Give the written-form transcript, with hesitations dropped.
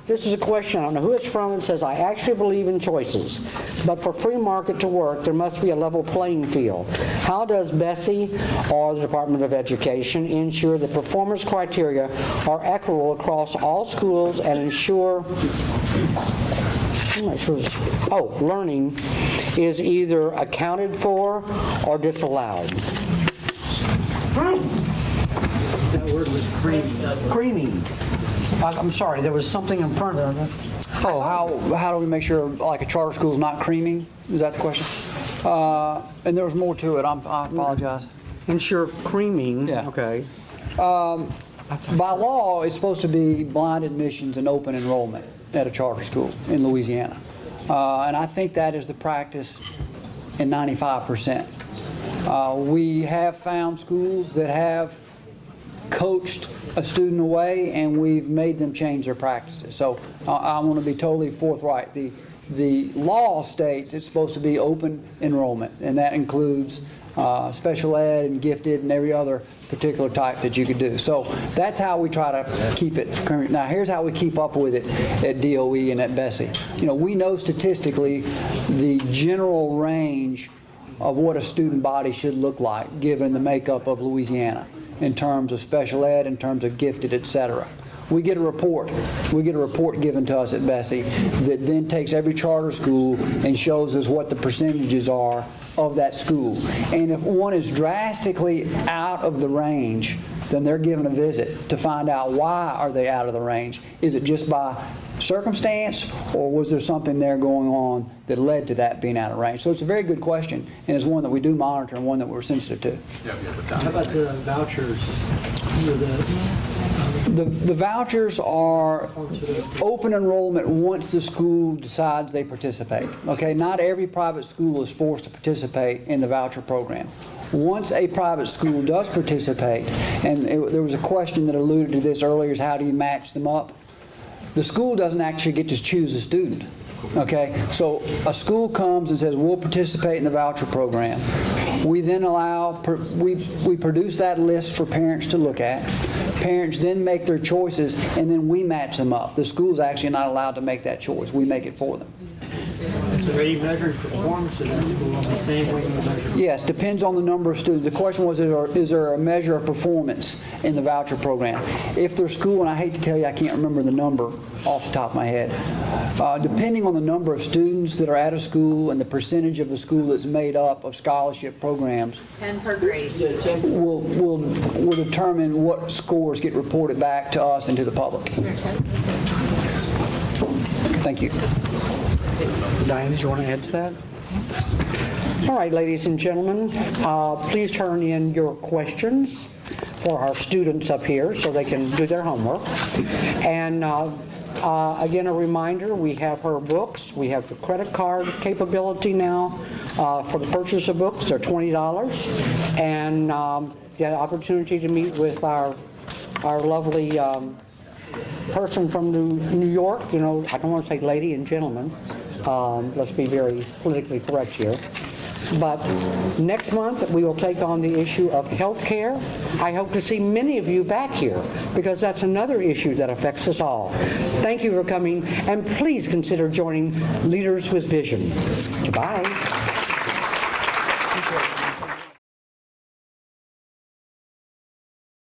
This is a question, I don't know who it's from. It says, I actually believe in choices, but for free market to work, there must be a level playing field. How does Bessie or the Department of Education ensure that performance criteria are equitable across all schools and ensure learning is either accounted for or disallowed? That word was Creaming. I'm sorry, there was something in front of it. Oh, how do we make sure like a charter school is not creaming? Is that the question? And there was more to it. I apologize. Ensure creaming. Yeah. Okay. By law, it's supposed to be blind admissions and open enrollment at a charter school in Louisiana. And I think that is the practice in 95%. We have found schools that have coached a student away, and we've made them change their practices. So I want to be totally forthright. The law states it's supposed to be open enrollment, and that includes special ed and gifted and every other particular type that you could do. So that's how we try to keep it current. Now here's how we keep up with it at DOE and at Bessie. You know, we know statistically the general range of what a student body should look like given the makeup of Louisiana in terms of special ed, in terms of gifted, etc. We get a report. We get a report given to us at Bessie that then takes every charter school and shows us what the percentages are of that school. And if one is drastically out of the range, then they're given a visit to find out why are they out of the range. Is it just by circumstance, or was there something there going on that led to that being out of range? So it's a very good question, and it's one that we do monitor and one that we're sensitive to. How about the vouchers? The vouchers are open enrollment once the school decides they participate. Okay, not every private school is forced to participate in the voucher program. Once a private school does participate, and there was a question that alluded to this earlier, is how do you match them up? The school doesn't actually get to choose a student. Okay, so a school comes and says, we'll participate in the voucher program. We then we produce that list for parents to look at. Parents then make their choices, and then we match them up. The school's actually not allowed to make that choice. We make it for them. So are you measuring performance in that school the same way you measure? Yes, depends on the number of students. The question was, is there a measure of performance in the voucher program? If their school, and I hate to tell you, I can't remember the number off the top of my head, depending on the number of students that are at a school and the percentage of the school that's made up of scholarship programs, 10 per grade. will determine what scores get reported back to us and to the public. Thank you. Diane, did you want to add to that? All right, ladies and gentlemen, please turn in your questions for our students up here so they can do their homework. And again, a reminder, we have her books. We have the credit card capability now for the purchase of books. They're $20. And the opportunity to meet with our lovely person from New York. You know, I don't want to say lady and gentleman. Let's be very politically correct here. But next month, we will take on the issue of health care. I hope to see many of you back here because that's another issue that affects us all. Thank you for coming, and please consider joining Leaders with Vision. Goodbye.